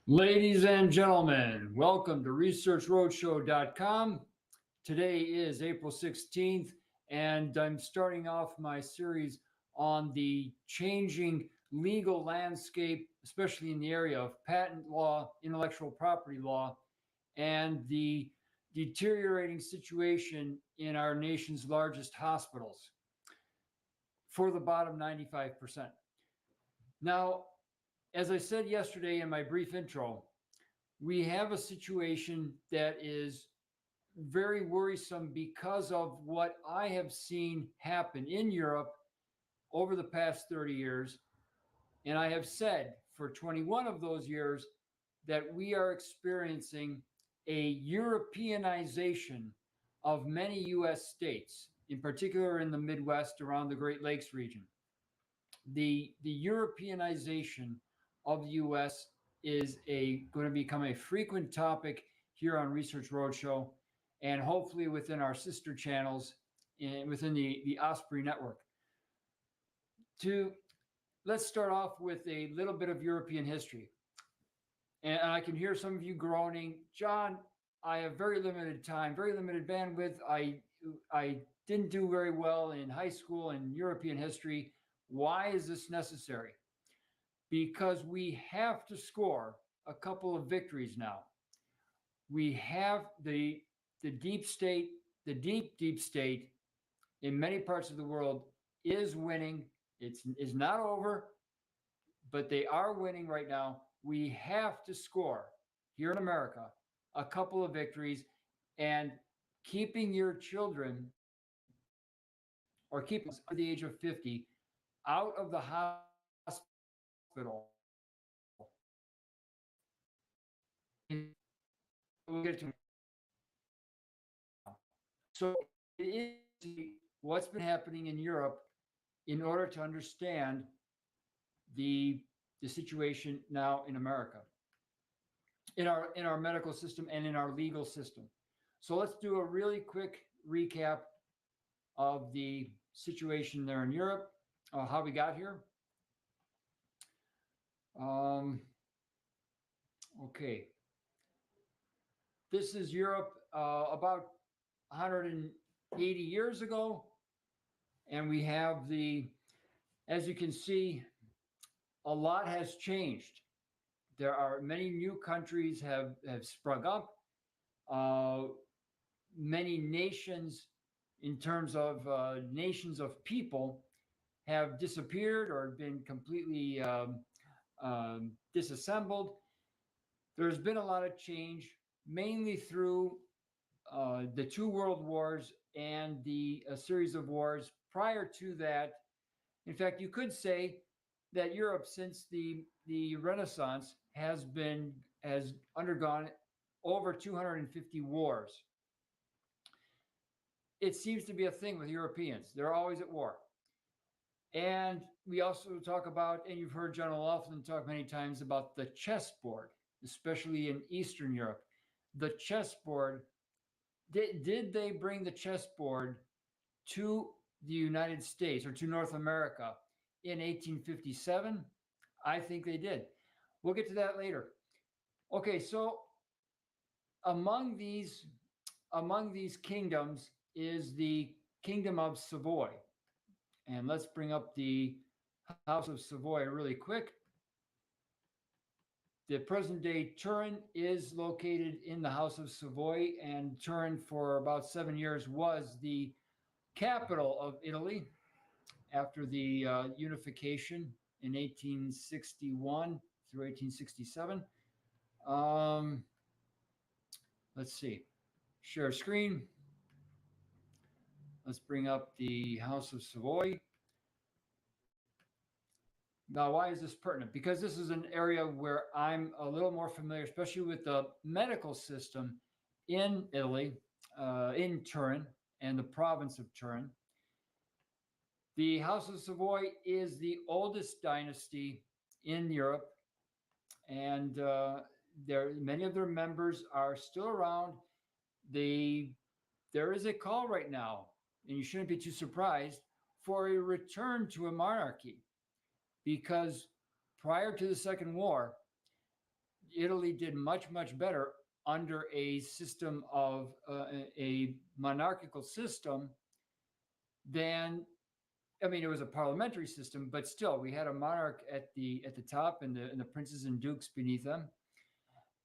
Ladies and gentlemen, welcome to ResearchRoadshow.com. Today is April 16th, and I'm starting off my series on the changing legal landscape, especially in the area of patent law, intellectual property law, and the deteriorating situation in our nation's largest hospitals for the bottom 95%. Now, as I said yesterday in my brief intro, we have a situation that is very worrisome because of what I have seen happen in Europe over the past 30 years. And I have said for 21 of those years that we are experiencing a Europeanization of many US states, in particular in the Midwest around the Great Lakes region. The Europeanization of the U.S. is going to become a frequent topic here on Research Roadshow, and hopefully within our sister channels and within the Osprey network. Let's start off with a little bit of European history. And I can hear some of you groaning, John, I have very limited time, very limited bandwidth. I didn't do very well in high school in European history. Why is this necessary? Because we have to score a couple of victories now. We have the deep state, the deep state in many parts of the world is winning. It's not over, but they are winning right now. We have to score here in America a couple of victories, and keeping your children or keeping under the age of 50 out of the hospital. We'll get to so it is what's been happening in Europe in order to understand the situation now in America, in our medical system and in our legal system. So let's do a really quick recap of the situation there in Europe, how we got here. Okay. This is Europe about 180 years ago. And we have as you can see, a lot has changed. There are many new countries have sprung up. Many nations, in terms of nations of people, have disappeared or been completely disassembled. There's been a lot of change, mainly through the two world wars and a series of wars prior to that. In fact, you could say that Europe, since the Renaissance, has undergone over 250 wars. It seems to be a thing with Europeans. They're always at war. And we also talk about, and you've heard John O'Loughlin talk many times about the chessboard, especially in Eastern Europe. The chessboard, did they bring the chessboard to the United States or to North America in 1857? I think they did. We'll get to that later. Okay, so among these kingdoms is the Kingdom of Savoy. And let's bring up the House of Savoy really quick. The present-day Turin is located in the House of Savoy, and Turin for about 7 years was the capital of Italy after the unification in 1861 through 1867. Let's see. Share screen. Let's bring up the House of Savoy. Now, why is this pertinent? Because this is an area where I'm a little more familiar, especially with the medical system in Italy, in Turin and the province of Turin. The House of Savoy is the oldest dynasty in Europe, and many of their members are still around. There is a call right now, and you shouldn't be too surprised, for a return to a monarchy. Because prior to the Second War, Italy did much, much better under a system of a monarchical system than, I mean, it was a parliamentary system, but still, we had a monarch at the top, and the princes and dukes beneath them,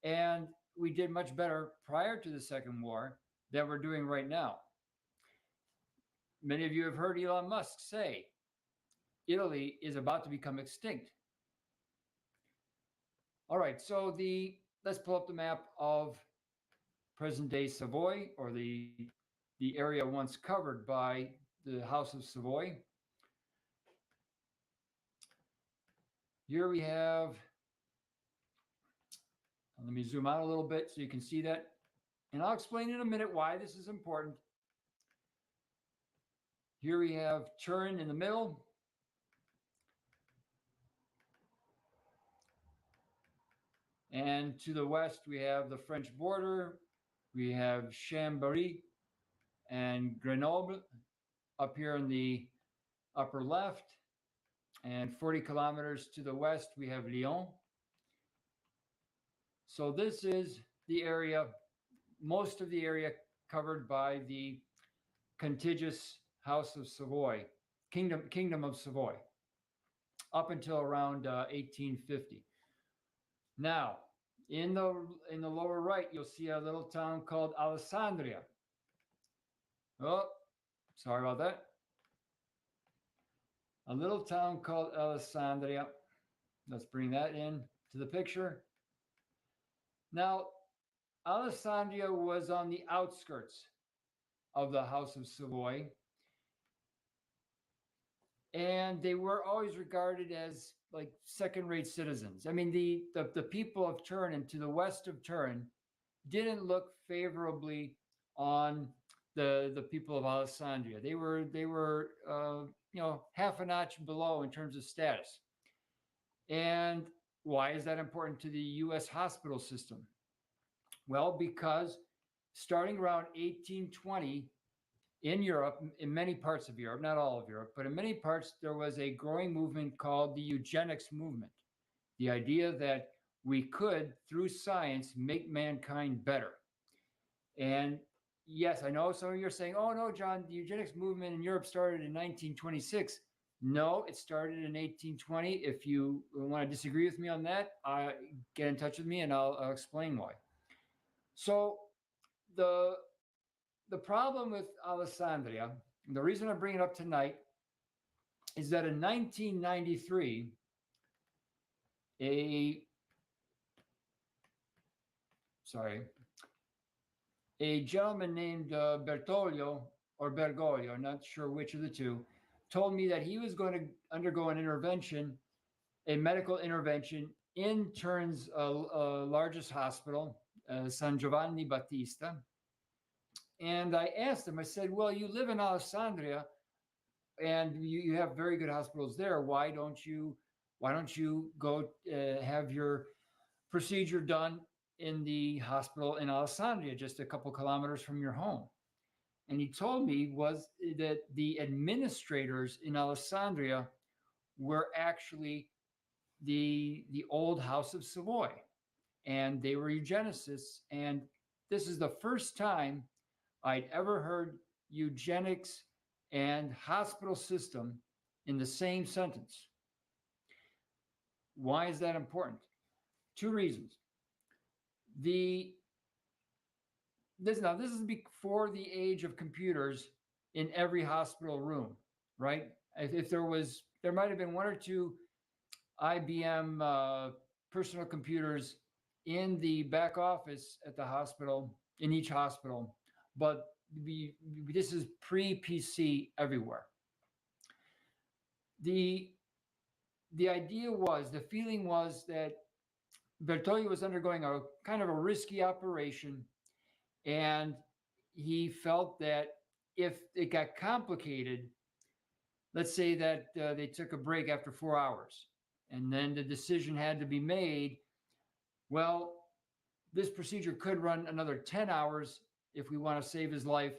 and we did much better prior to the Second War than we're doing right now. Many of you have heard Elon Musk say Italy is about to become extinct. All right, so the let's pull up the map of present day Savoy, or the area once covered by the House of Savoy. Here we have, let me zoom out a little bit so you can see that. And I'll explain in a minute why this is important. Here we have Turin in the middle. And to the west, we have the French border. We have Chambéry and Grenoble up here in the upper left. And 40 kilometers to the west, we have Lyon. So this is the area, most of the area covered by the contiguous House of Savoy, Kingdom of Savoy, up until around 1850. Now, in the lower right, you'll see a little town called Alessandria. Oh, sorry about that. A little town called Alessandria. Let's bring that in to the picture. Now, Alessandria was on the outskirts of the House of Savoy, and they were always regarded as like second-rate citizens. I mean, the people of Turin and to the west of Turin didn't look favorably on the people of Alessandria. They were half a notch below in terms of status. And why is that important to the U.S. hospital system? Well, because starting around 1820 in Europe, in many parts of Europe, not all of Europe, but in many parts, there was a growing movement called the eugenics movement. The idea that we could, through science, make mankind better. And yes, I know some of you are saying, oh, no, John, the eugenics movement in Europe started in 1926. No, it started in 1820. If you want to disagree with me on that, get in touch with me and I'll explain why. So the problem with Alessandria, and the reason I bring it up tonight, is that in 1993, a gentleman named Bergoglio, not sure which of the two, told me that he was going to undergo an intervention, a medical intervention in Turin's largest hospital, San Giovanni Battista. And I asked him, I said, well, you live in Alessandria and you have very good hospitals there. Why don't you go have your procedure done in the hospital in Alessandria, just a couple kilometers from your home? And he told me was that the administrators in Alessandria were actually the old House of Savoy, and they were eugenicists. And this is the first time I'd ever heard eugenics and hospital system in the same sentence. Why is that important? Two reasons. This is before the age of computers in every hospital room, right? If there might have been one or two IBM personal computers in the back office at the hospital, in each hospital, but this is pre-PC everywhere. The feeling was that Bertoglio was undergoing a kind of a risky operation, and he felt that if it got complicated, let's say that they took a break after 4 hours, and then the decision had to be made, well, this procedure could run another 10 hours if we want to save his life.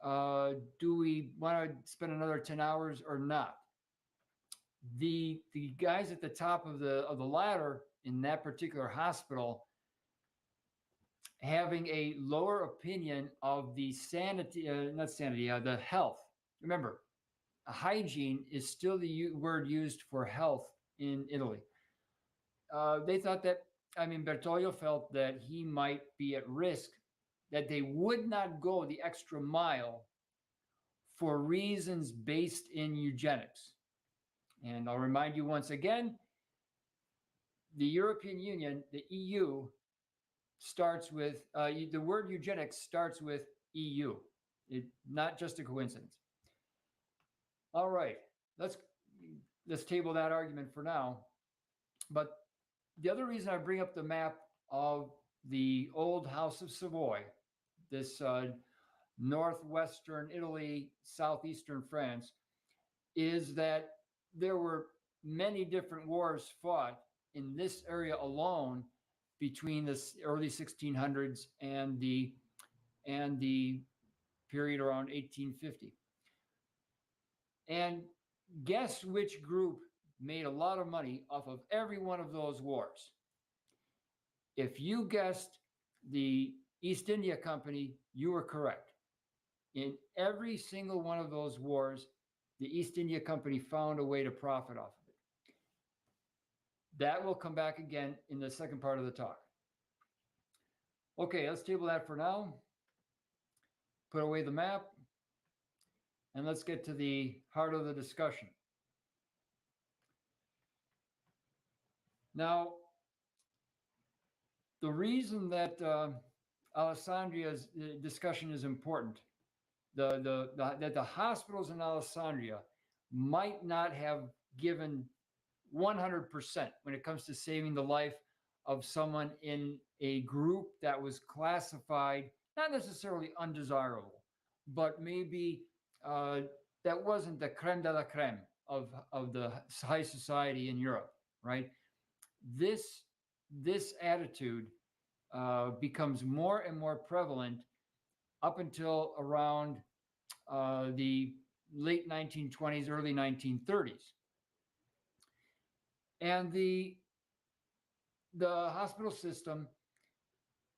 Do we want to spend another 10 hours or not? The guys at the top of the ladder in that particular hospital having a lower opinion of the sanity, not sanity, the health. Remember, hygiene is still the word used for health in Italy. They thought that, Bertoglio felt that he might be at risk, that they would not go the extra mile for reasons based in eugenics. And I'll remind you once again, the European Union, the EU, starts with the word eugenics starts with EU. Not just a coincidence. All right, let's table that argument for now. But the other reason I bring up the map of the old House of Savoy, this northwestern Italy, southeastern France, is that there were many different wars fought in this area alone between the early 1600s and the period around 1850. And guess which group made a lot of money off of every one of those wars? If you guessed the East India Company, you were correct. In every single one of those wars, the East India Company found a way to profit off of it. That will come back again in the second part of the talk. Okay, let's table that for now. Put away the map. And let's get to the heart of the discussion. Now, the reason that Alessandria's discussion is important, that the hospitals in Alessandria might not have given 100% when it comes to saving the life of someone in a group that was classified, not necessarily undesirable, but maybe that wasn't the creme de la creme of the high society in Europe, right? This attitude becomes more and more prevalent up until around the late 1920s, early 1930s. And the hospital system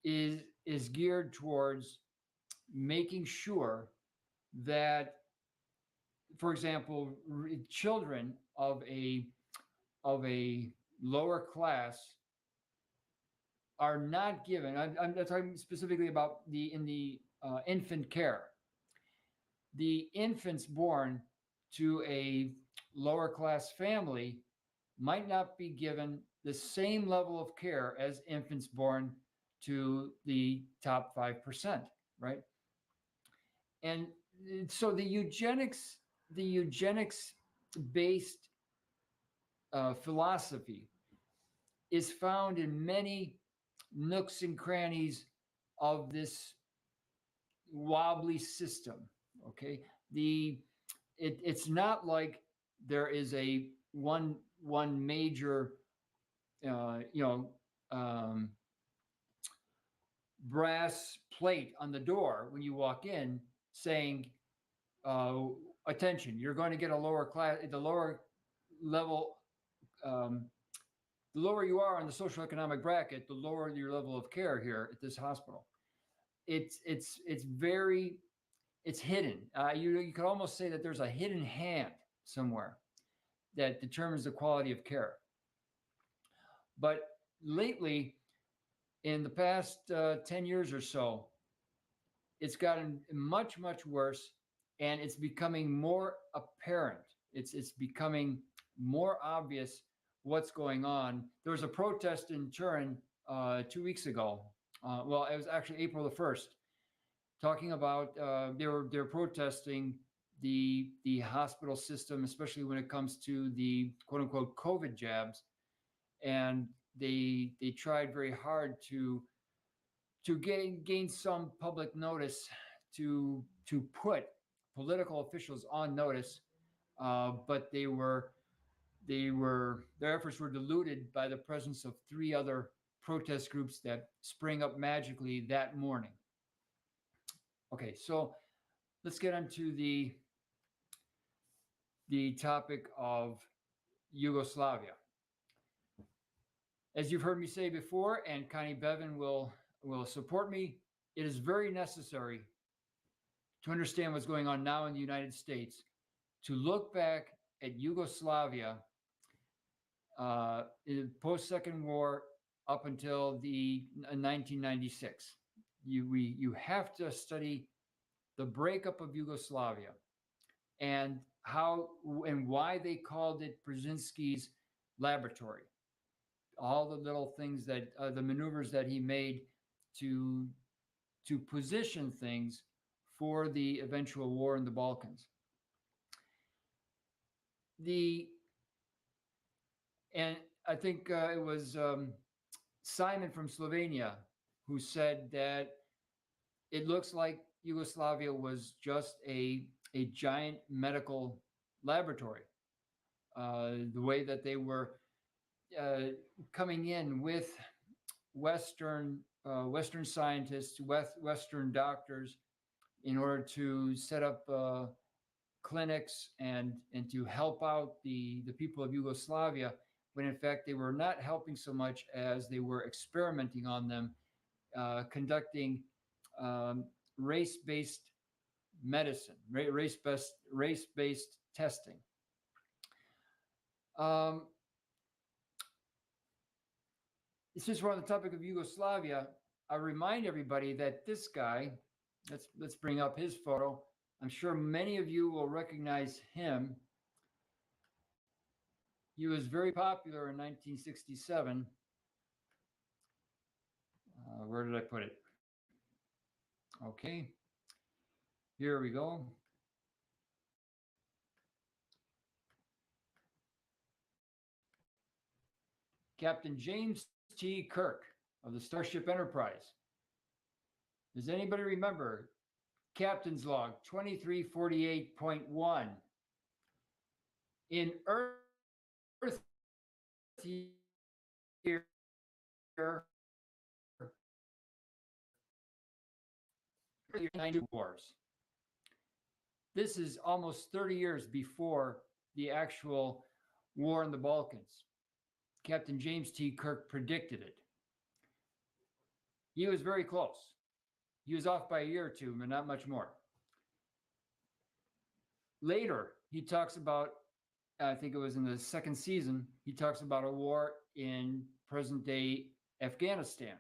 is geared towards making sure that, for example, children of a lower class are not given. I'm talking specifically about in the infant care. The infants born to a lower class family might not be given the same level of care as infants born to the top 5%, right? And so the eugenics based philosophy is found in many nooks and crannies of this wobbly system. Okay, it's not like there is a one major brass plate on the door when you walk in saying, attention, you're going to get a lower class, the lower level, the lower you are on the social economic bracket, the lower your level of care here at this hospital. It's hidden. You could almost say that there's a hidden hand somewhere that determines the quality of care. But lately, in the past 10 years or so, it's gotten much, much worse, and it's becoming more apparent. It's becoming more obvious what's going on. There was a protest in Turin 2 weeks ago. Well, it was actually April the 1st, talking about they were protesting the hospital system, especially when it comes to the quote unquote COVID jabs, and they tried very hard to gain some public notice, to put political officials on notice, but their efforts were diluted by the presence of 3 other protest groups that sprang up magically that morning. Okay, so let's get into the topic of Yugoslavia. As you've heard me say before, and Connie Bevan will support me, it is very necessary to understand what's going on now in the United States, to look back at Yugoslavia in post Second War up until the 1996. You have to study the breakup of Yugoslavia and how and why they called it Brzezinski's laboratory. All the little things that the maneuvers that he made to position things for the eventual war in the Balkans. The and I think it was Simon from Slovenia who said that it looks like Yugoslavia was just a giant medical laboratory. The way that they were coming in with Western scientists, Western doctors, in order to set up clinics and to help out the people of Yugoslavia, when in fact they were not helping so much as they were experimenting on them, conducting race-based medicine, race-based testing. Since we're on the topic of Yugoslavia, I remind everybody that this guy, let's bring up his photo. I'm sure many of you will recognize him. He was very popular in 1967. Where did I put it? Okay, here we go. Captain James T. Kirk of the Starship Enterprise. Does anybody remember Captain's Log 2348.1? In Earth year 90 wars. This is almost 30 years before the actual war in the Balkans. Captain James T. Kirk predicted it. He was very close. He was off by a year or two, but not much more. Later, he talks about, I think it was in the second season, he talks about a war in present-day Afghanistan.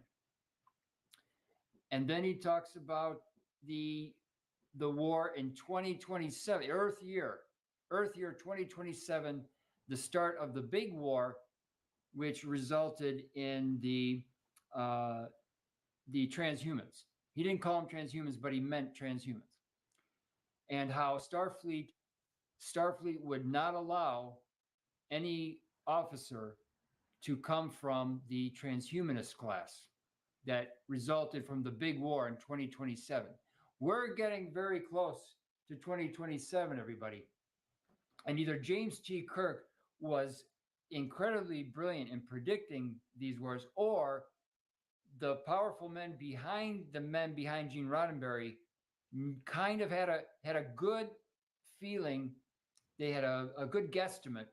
And then he talks about the war in 2027, Earth year 2027, the start of the big war, which resulted in the transhumans. He didn't call them transhumans, but he meant transhumans. And how Starfleet would not allow any officer to come from the transhumanist class that resulted from the big war in 2027. We're getting very close to 2027, everybody. And either James T. Kirk was incredibly brilliant in predicting these wars, or the powerful men behind Gene Roddenberry kind of had a good feeling. They had a good guesstimate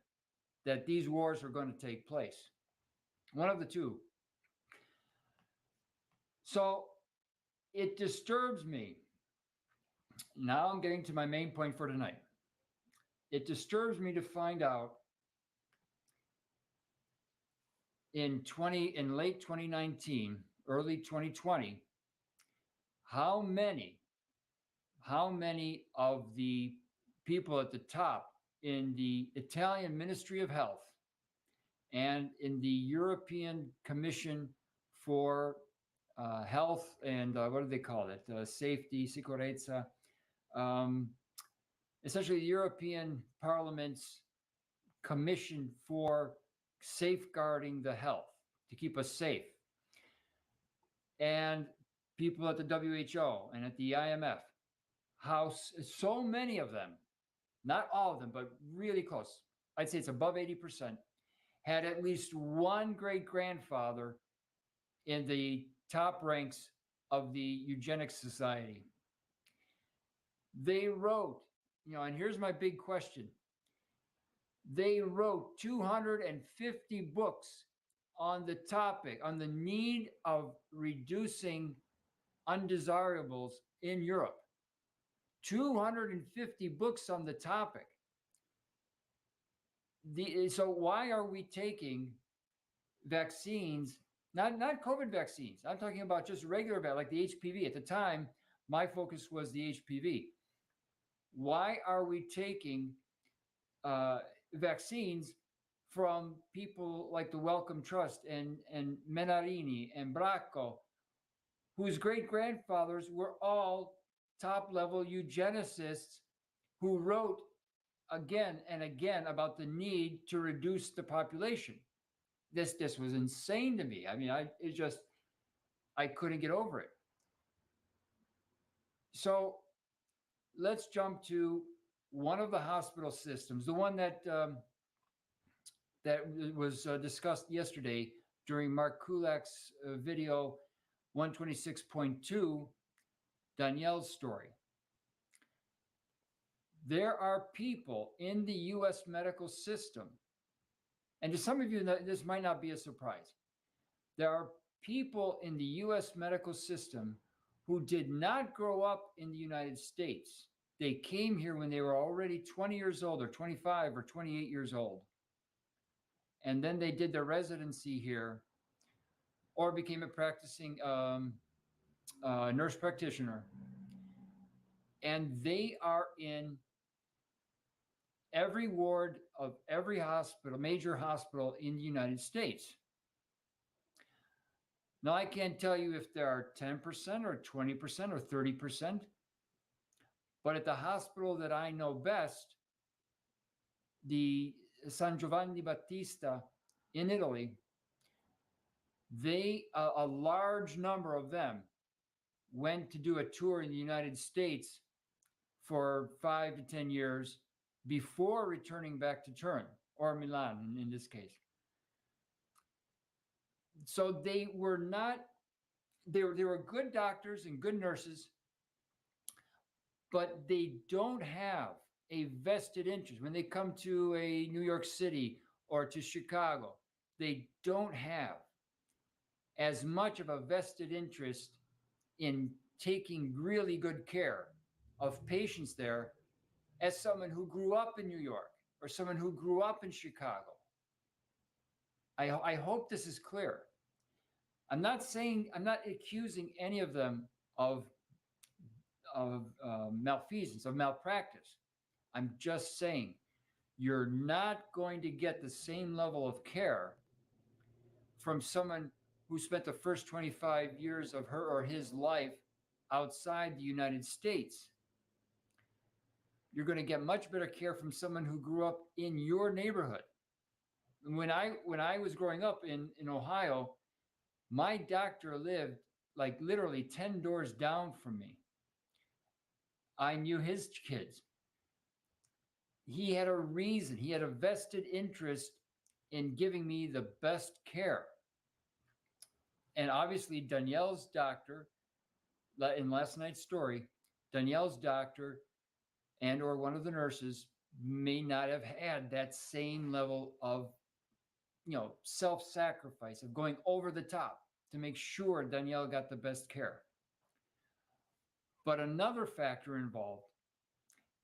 that these wars are going to take place. One of the two. So it disturbs me. Now I'm getting to my main point for tonight. It disturbs me to find out in late 2019, early 2020, how many of the people at the top in the Italian Ministry of Health and in the European Commission for Health and what do they call it? Safety, sicurezza. Essentially, the European Parliament's commission for safeguarding the health, to keep us safe. And people at the WHO and at the IMF, how so many of them, not all of them, but really close, I'd say it's above 80%, had at least one great-grandfather in the top ranks of the Eugenics Society. They wrote, and here's my big question. They wrote 250 books on the topic, on the need of reducing undesirables in Europe. 250 books on the topic. So why are we taking vaccines, not COVID vaccines? I'm talking about just regular like the HPV. At the time, my focus was the HPV. Why are we taking vaccines from people like the Wellcome Trust and Menarini and Bracco, whose great grandfathers were all top level eugenicists who wrote again and again about the need to reduce the population? This was insane to me. I mean, I couldn't get over it. So let's jump to one of the hospital systems, the one that that was discussed yesterday during Mark Kulak's video 126.2, Danielle's story. There are people in the U.S. medical system, and to some of you, this might not be a surprise. There are people in the U.S. medical system who did not grow up in the United States. They came here when they were already 20 years old, or 25 or 28 years old. And then they did their residency here or became a practicing nurse practitioner. And they are in every ward of every hospital, major hospital in the United States. Now, I can't tell you if there are 10% or 20% or 30%, but at the hospital that I know best, the San Giovanni Battista in Italy, a large number of them went to do a tour in the United States for 5 to 10 years before returning back to Turin, or Milan in this case. So they were good doctors and good nurses, but they don't have a vested interest. When they come to a New York City or to Chicago, they don't have as much of a vested interest in taking really good care of patients there as someone who grew up in New York or someone who grew up in Chicago. I hope this is clear. I'm not accusing any of them of malfeasance, of malpractice. I'm just saying you're not going to get the same level of care from someone who spent the first 25 years of her or his life outside the United States. You're going to get much better care from someone who grew up in your neighborhood. When I was growing up in Ohio, my doctor lived like literally 10 doors down from me. I knew his kids. He had a reason. He had a vested interest in giving me the best care. And obviously, Danielle's doctor, in last night's story, Danielle's doctor and or one of the nurses may not have had that same level of, self-sacrifice, of going over the top to make sure Danielle got the best care. But another factor involved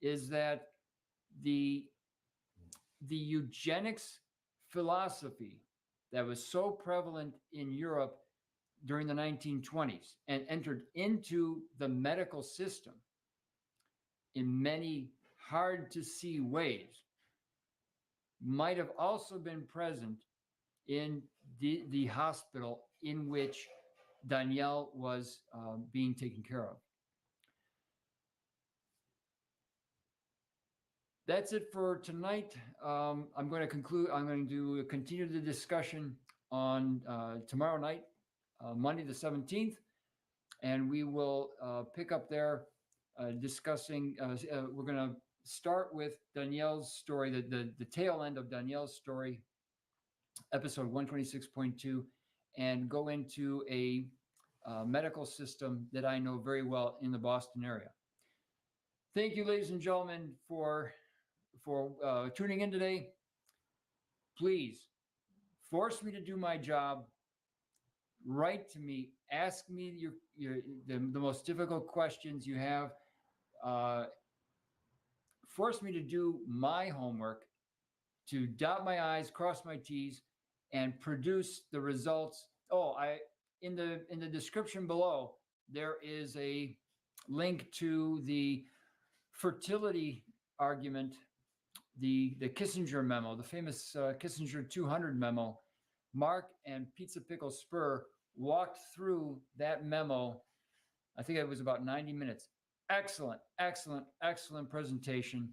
is that the eugenics philosophy that was so prevalent in Europe during the 1920s and entered into the medical system in many hard to see ways might have also been present in the hospital in which Danielle was being taken care of. That's it for tonight. I'm going to conclude. I'm going to continue the discussion on tomorrow night, Monday the 17th, and we will pick up there discussing. We're going to start with Danielle's story, the tail end of Danielle's story, episode 126.2, and go into a medical system that I know very well in the Boston area. Thank you, ladies and gentlemen, for tuning in today. Please force me to do my job, write to me, ask me the most difficult questions you have, uh, force me to do my homework, to dot my I's, cross my T's, and produce the results. Oh, I in the description below, there is a link to the fertility argument, the Kissinger memo, the famous Kissinger 200 memo. Mark and Pizza Pickle Spur walked through that memo. I think it was about 90 minutes. Excellent, excellent, excellent presentation.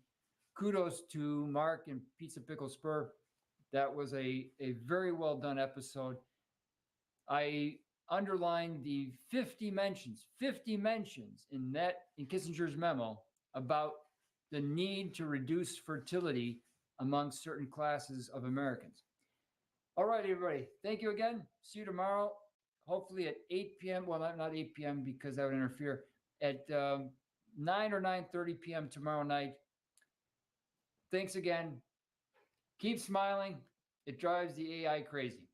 Kudos to Mark and Pizza Pickle Spur. That was a very well done episode. I underlined the 50 mentions in Kissinger's memo about the need to reduce fertility among certain classes of Americans. All right, everybody. Thank you again. See you tomorrow, hopefully at 8 p.m. Well, not 8 p.m. because that would interfere. At 9 or 9:30 p.m. tomorrow night. Thanks again. Keep smiling. It drives the AI crazy.